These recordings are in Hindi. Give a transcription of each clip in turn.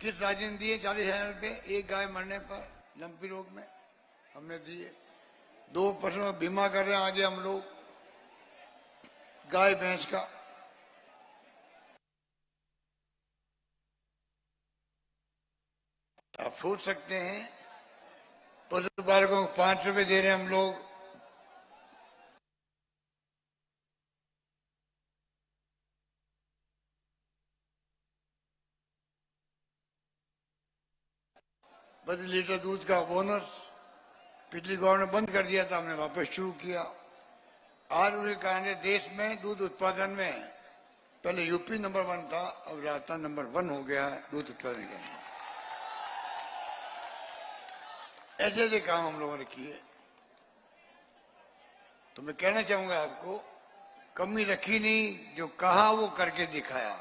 किस राज्य ने दिए 40,000 रुपये एक गाय मरने पर लंपी रोग में? हमने दिए। 2 पशुओं का बीमा कर रहे हैं आगे हम लोग, गाय भैंस का। आप सोच सकते हैं, पशुपालकों को 5 रुपए दे रहे हैं हम लोग। प्रति लीटर दूध का बोनस पिछली गवर्नमेंट बंद कर दिया था, हमने वापस शुरू किया। आज उसके कारण देश में दूध उत्पादन में पहले यूपी नंबर 1 था, अब राजस्थान नंबर 1 हो गया है दूध उत्पादन के अंदर। ऐसे ऐसे काम हम लोगों ने किए। तो मैं कहना चाहूंगा आपको, कमी रखी नहीं, जो कहा वो करके दिखाया।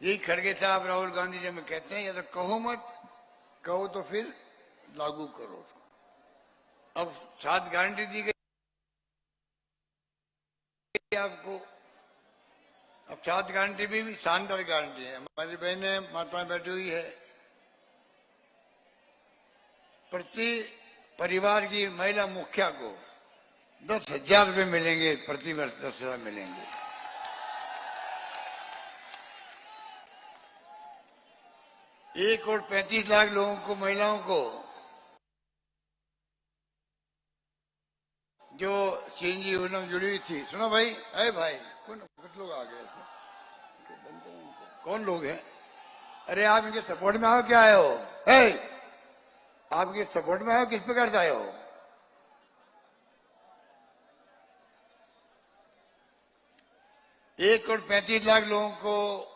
यही खड़गे साहब राहुल गांधी जी में कहते हैं, या तो कहो मत, कहो तो फिर लागू करो। अब 7 गारंटी दी गई आपको। अब 7 गारंटी भी शानदार गारंटी है। हमारी बहनें माता बैठी हुई है, प्रति परिवार की महिला मुखिया को 10,000 रुपये मिलेंगे, प्रति वर्ष 10,000 मिलेंगे। एक करोड़ 35 लाख लोगों को, महिलाओं को जो सीएनजी योजना में जुड़ी हुई थी। सुनो भाई, अरे भाई कुछ लोग आ गए थे, कौन लोग हैं? अरे आप इनके सपोर्ट में आओ, क्या आए हो? आप इनके सपोर्ट में आए हो, किस प्रकार से आए हो? एक करोड़ 35 लाख लोगों को,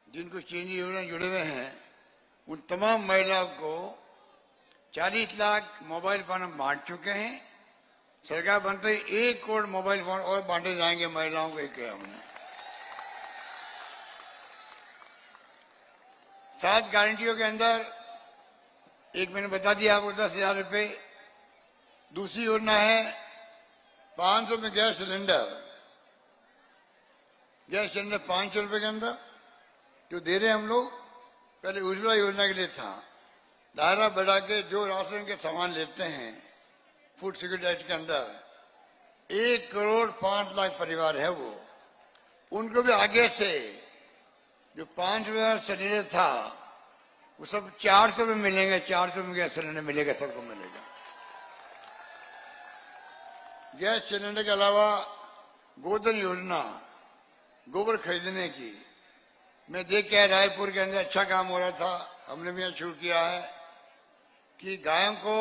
जिनको सीएनजी योजना जुड़े हुए हैं, उन तमाम महिलाओं को 40 लाख मोबाइल फोन हम बांट चुके हैं। सरकार बनते ही 1 करोड़ मोबाइल फोन और बांटे जाएंगे महिलाओं को, किया हमने। 7 गारंटियों के अंदर एक मैंने बता दिया आपको 10,000 रुपये। दूसरी योजना है 500 में गैस सिलेंडर। गैस सिलेंडर 500 रुपये के अंदर जो दे रहे हैं हम लोग। पहले उज्ज्वला योजना के लिए था, दायरा बढ़ा के जो राशन के सामान लेते हैं फूड सिक्योरिटी एक्ट के अंदर 1 करोड़ 5 लाख परिवार है वो, उनको भी आगे से जो 5,000 सिलेंडर था वो सब 400 में मिलेंगे। 400 में गैस सिलेंडर मिलेगा, सबको मिलेगा। गैस सिलेंडर के अलावा गोधन योजना, गोबर खरीदने की, मैं देख के रायपुर के अंदर अच्छा काम हो रहा था, हमने भी यहाँ शुरू किया है कि गायों को,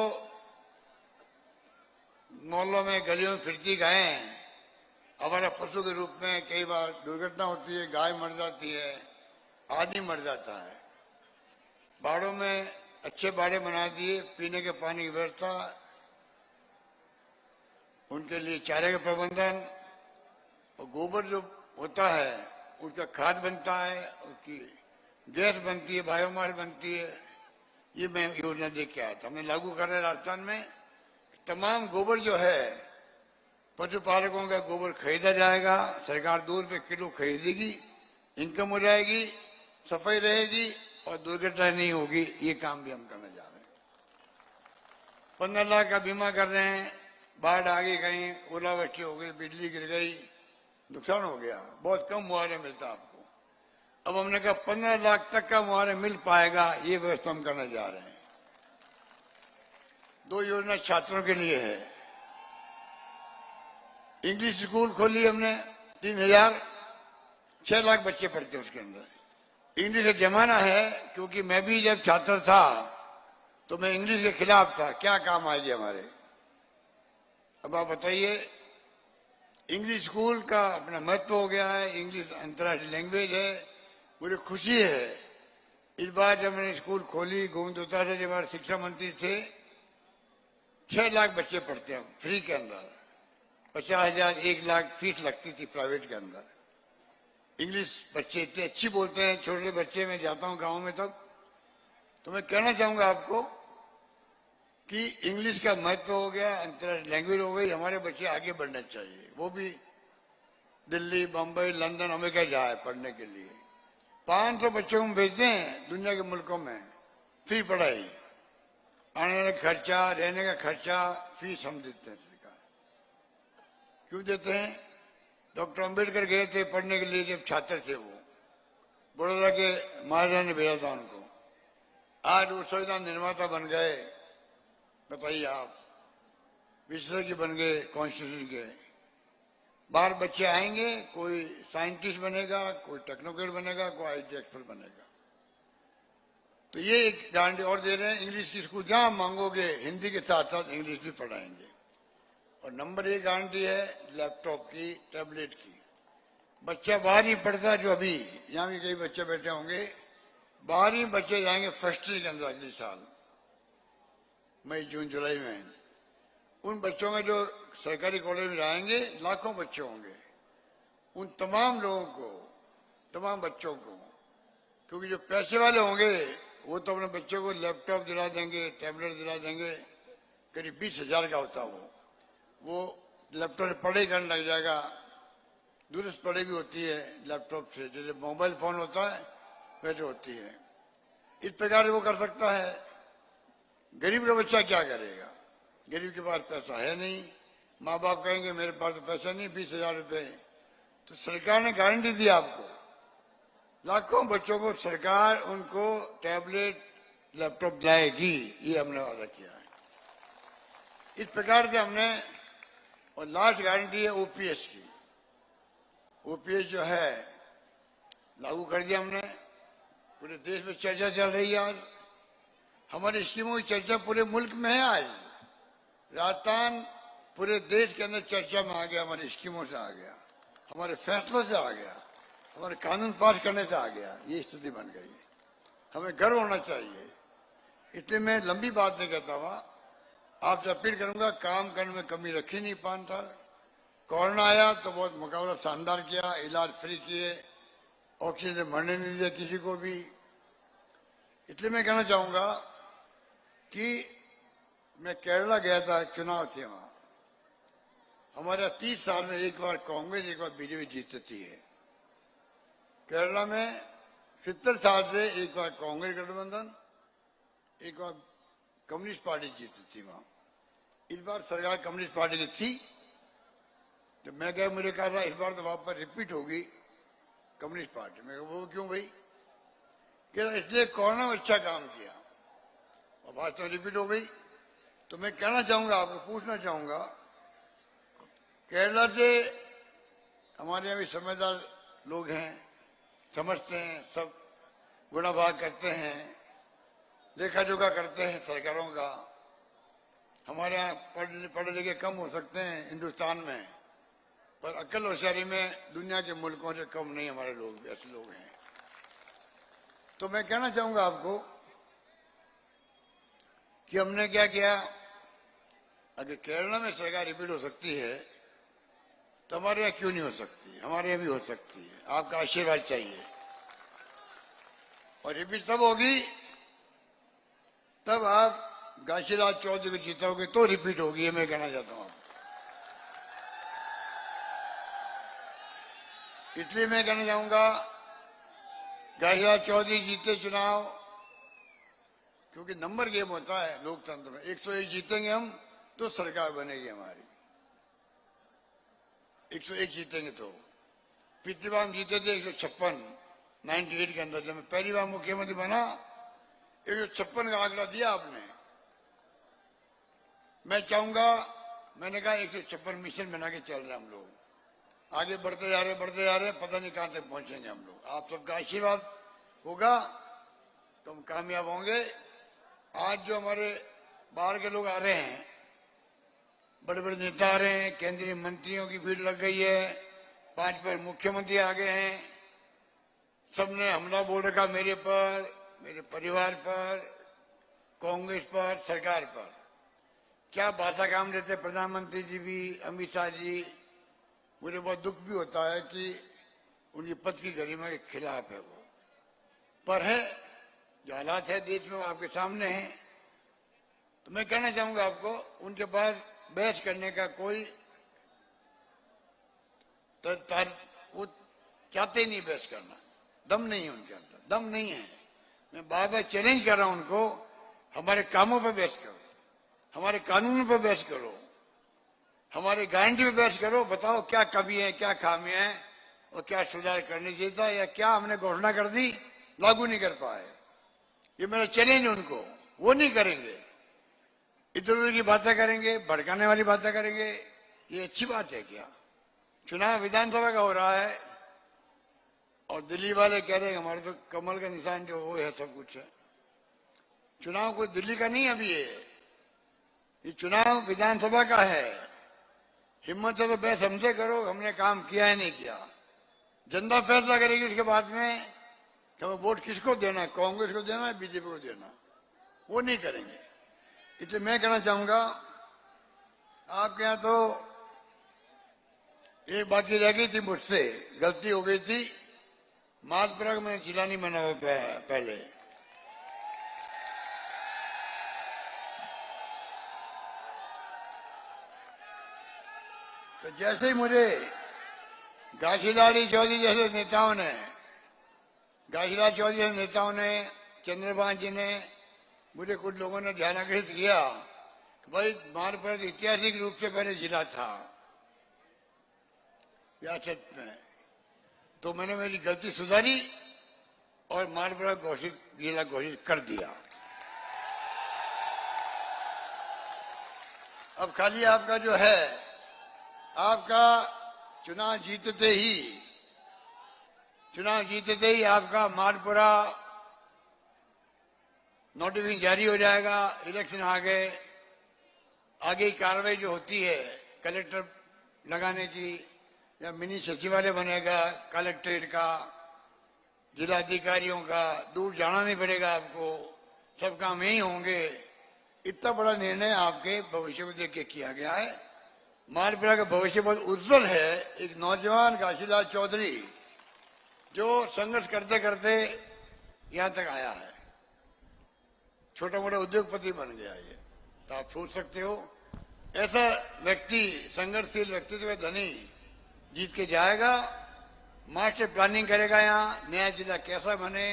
मोहल्लों में गलियों में फिरती गायें हमारा पशु के रूप में, कई बार दुर्घटना होती है, गाय मर जाती है, आदमी मर जाता है। बाड़ों में अच्छे बाड़े बना दिए, पीने के पानी की व्यवस्था, उनके लिए चारे का प्रबंधन, और गोबर जो होता है उसका खाद बनता है, उसकी गैस बनती है, बायोमास बनती है। ये मैं योजना देख के आया था, हमने लागू कर रहे हैं राजस्थान में। तमाम गोबर जो है पशुपालकों का गोबर खरीदा जाएगा, सरकार 2 रुपये किलो खरीदेगी, इनकम हो जाएगी, सफाई रहेगी और दुर्घटना नहीं होगी। ये काम भी हम करने जा रहे हैं। 15 लाख का बीमा कर रहे हैं। बाढ़ आ गई, कहीं ओलावृष्टि हो गई, बिजली गिर गई, नुकसान हो गया, बहुत कम मुआवजा मिलता आपको। अब हमने कहा 15 लाख तक का मुआवजा मिल पाएगा, ये व्यवस्था हम करने जा रहे हैं। 2 योजना छात्रों के लिए है। इंग्लिश स्कूल खोली हमने 3,000, 6 लाख बच्चे पढ़ते हैं उसके अंदर। इंग्लिश का जमाना है, क्योंकि मैं भी जब छात्र था तो मैं इंग्लिश के खिलाफ था, क्या काम आएगी हमारे। अब आप बताइए, इंग्लिश स्कूल का अपना महत्व हो गया है, इंग्लिश अंतर्राष्ट्रीय लैंग्वेज है, मुझे खुशी है। इस बार जब मैंने स्कूल खोली, गोविंद दोतारा जी हमारे शिक्षा मंत्री थे, 6 लाख बच्चे पढ़ते हैं फ्री के अंदर। 50,000 1 लाख फीस लगती थी प्राइवेट के अंदर। इंग्लिश बच्चे इतने अच्छी बोलते हैं, छोटे बच्चे, मैं जाता हूँ गाँव में तब। तो मैं कहना चाहूंगा आपको कि इंग्लिश का महत्व हो गया, अंतर्राष्ट्रीय लैंग्वेज हो गई, हमारे बच्चे आगे बढ़ने चाहिए। वो भी दिल्ली, बम्बई, लंदन, अमेरिका जाए पढ़ने के लिए। 500 बच्चों को भेजते हैं दुनिया के मुल्कों में, फ्री पढ़ाई, आने वाला खर्चा, रहने का खर्चा, फीस हम देते हैं। सरकार क्यों देते हैं? डॉक्टर अंबेडकर गए थे पढ़ने के लिए, जब छात्र थे वो, बड़ौदा के महाराजा ने भेजा था उनको। आज वो संविधान निर्माता बन गए, बताइए आप, विशेषज्ञ बन गए कॉन्स्टिट्यूशन के। बाहर बच्चे आएंगे, कोई साइंटिस्ट बनेगा, कोई टेक्नोक्रेट बनेगा, कोई आईटी एक्सपर्ट बनेगा। तो ये एक गारंटी और दे रहे हैं, इंग्लिश की स्कूल जहां मांगोगे हिंदी के साथ साथ इंग्लिश भी पढ़ाएंगे। और नंबर 1 गारंटी है लैपटॉप की, टैबलेट की। बच्चा बाहर ही पढ़ता, जो अभी यहाँ भी कई बच्चे बैठे होंगे, बाहर ही बच्चे जाएंगे फर्स्ट ईयर के अंदर अगले साल, मई जून जुलाई में। उन बच्चों में जो सरकारी कॉलेज में जाएंगे, लाखों बच्चे होंगे। उन तमाम लोगों को, तमाम बच्चों को, क्योंकि जो पैसे वाले होंगे वो तो अपने बच्चों को लैपटॉप दिला देंगे, टैबलेट दिला देंगे, करीब 20,000 का होता वो लैपटॉप से पढ़ाई करने लग जाएगा। दुरुस्त पढ़ाई भी होती है लैपटॉप से, जैसे मोबाइल फोन होता है वैसे होती है। इस प्रकार वो कर सकता है। गरीब का बच्चा क्या करेगा? गरीब के पास पैसा है नहीं, माँ बाप कहेंगे मेरे पास तो पैसा नहीं, 20,000 रुपए। तो सरकार ने गारंटी दी आपको, लाखों बच्चों को सरकार उनको टैबलेट, लैपटॉप दिलाएगी, ये हमने वादा किया है। इस प्रकार से हमने, और लास्ट गारंटी है ओपीएस की। ओपीएस जो है लागू कर दिया हमने, पूरे देश में चर्चा चल रही है। आज हमारी स्कीमों की चर्चा पूरे मुल्क में है। आज राजस्थान पूरे देश के अंदर चर्चा में आ गया, हमारी स्कीमों से आ गया, हमारे फैसलों से आ गया, हमारे कानून पास करने से आ गया। ये स्थिति बन गई है, हमें गर्व होना चाहिए। इसलिए मैं लंबी बात नहीं करता हुआ आपसे अपील करूंगा, काम करने में कमी रखी नहीं। 5 साल कोरोना आया तो बहुत मुकाबला शानदार किया, इलाज फ्री किए, ऑक्सीजन से मरने नहीं दिया किसी को भी। इसलिए मैं कहना चाहूंगा कि मैं केरला गया था, चुनाव थे वहां। हमारे 30 साल में एक बार कांग्रेस, एक बार बीजेपी जीतती है। केरला में 70 साल से एक बार कांग्रेस गठबंधन, एक बार कम्युनिस्ट पार्टी जीती थी वहां। इस बार सरकार कम्युनिस्ट पार्टी की थी। जब मैं गया, मुझे कहा था इस बार तो वापस रिपीट होगी कम्युनिस्ट पार्टी। मैं वो क्यों भाई? कह रहा इसलिए कोरोना में अच्छा काम किया और बाद में रिपीट हो गई। तो मैं कहना चाहूंगा, आपको पूछना चाहूंगा, केरला से हमारे यहाँ भी समझदार लोग हैं, समझते हैं, सब गुणा भाग करते हैं, लेखा जोखा करते हैं सरकारों का। हमारे यहाँ पढ़े लिखे कम हो सकते हैं हिंदुस्तान में, पर अक्ल होशियारी में दुनिया के मुल्कों से कम नहीं हमारे लोग, ऐसे लोग हैं। तो मैं कहना चाहूंगा आपको कि हमने क्या किया। अगर केरला में सरकार रिपीट हो सकती है तो हमारे यहाँ क्यों नहीं हो सकती? हमारे यहाँ भी हो सकती है। आपका आशीर्वाद चाहिए। और रिपीट तब होगी तब आप घासीलाल चौधरी को जीतोगे तो रिपीट होगी, ये मैं कहना चाहता हूं। इसलिए मैं कहना चाहूंगा, घासीलाल चौधरी जीते चुनाव, क्योंकि नंबर गेम होता है लोकतंत्र में। 101 जीतेंगे हम तो सरकार बनेगी हमारी। 101 जीतेंगे तो। पिछली बार हम जीते थे 156, 98 के अंदर। जब मैं पहली बार मुख्यमंत्री बना, 156 का आंकड़ा दिया आपने। मैं चाहूंगा, मैंने कहा 156 मिशन बना के चल रहे हम लोग, आगे बढ़ते जा रहे, पता नहीं कहां तक पहुंचेंगे हम लोग। आप सबका आशीर्वाद होगा तो हम कामयाब होंगे। आज जो हमारे बाहर के लोग आ रहे हैं, बड़े बड़े नेता आ रहे हैं, केंद्रीय मंत्रियों की भीड़ लग गई है, 5 मुख्यमंत्री आ गए हैं, सबने हमला बोल रखा मेरे पर, मेरे परिवार पर, कांग्रेस पर, सरकार पर। क्या भाषा काम लेते प्रधानमंत्री जी भी, अमित शाह जी। मुझे बहुत दुख भी होता है कि उनकी पद की गरिमा के खिलाफ है वो, पर है जो हालात है देश में वो आपके सामने है। तो मैं कहना चाहूंगा आपको, उनके पास बहस करने का कोई वो चाहते ही नहीं बहस करना, दम नहीं है उनके अंदर, दम नहीं है। मैं बार बार चैलेंज कर रहा हूं उनको, हमारे कामों पे बहस करो, हमारे कानून पे बहस करो, हमारी गारंटी पे बहस करो, बताओ क्या कमी है, क्या खामियां है और क्या सुधार करने चाहिए था, या क्या हमने घोषणा कर दी लागू नहीं कर पाए। ये मेरा चैलेंज है उनको। वो नहीं करेंगे, इधर उधर की बातें करेंगे, भड़काने वाली बातें करेंगे। ये अच्छी बात है क्या? चुनाव विधानसभा का हो रहा है और दिल्ली वाले कह रहे हैं हमारे तो कमल का निशान जो वो है, सब कुछ है। चुनाव कोई दिल्ली का नहीं है अभी, ये चुनाव विधानसभा का है। हिम्मत है तो बहस हमसे करो, हमने काम किया है नहीं किया। जनता फैसला करेगी उसके बाद में कि हमें वोट किसको देना है, कांग्रेस को देना है, बीजेपी को देना। वो नहीं करेंगे। इसलिए मैं कहना चाहूंगा, आपके यहाँ तो एक बाकी रह गई थी, मुझसे गलती हो गई थी, मालपुरा का मैंने जिला नहीं बना हुआ पहले। तो जैसे ही मुझे घासीलाल चौधरी जैसे नेताओं ने, घासीलाल चौधरी जैसे नेताओं ने, चंद्रभान जी ने, मुझे कुछ लोगों ने ध्यान आकर्षित किया कि भाई मालपुरा ऐतिहासिक रूप से पहले जिला था रियासत में, तो मैंने मेरी गलती सुधारी और मालपुरा घोषित जिला घोषित कर दिया। अब खाली आपका जो है, आपका चुनाव जीतते ही आपका मालपुरा नोटिफिकेशन जारी हो जाएगा। इलेक्शन आगे की कार्रवाई जो होती है कलेक्टर लगाने की, या मिनी सचिवालय बनेगा कलेक्ट्रेट का, जिला अधिकारियों का, दूर जाना नहीं पड़ेगा आपको, सब काम यही होंगे। इतना बड़ा निर्णय आपके भविष्य को देख के किया गया है। मालपुरा का भविष्य बहुत उज्जवल है। एक नौजवान घासीलाल चौधरी जो संघर्ष करते करते यहां तक आया है, छोटा मोटा उद्योगपति बन गया है। तो आप सोच सकते हो, ऐसा व्यक्ति, संघर्षशील व्यक्तित्व धनी जीत के जाएगा, मास्टर प्लानिंग करेगा यहाँ नया जिला कैसा बने,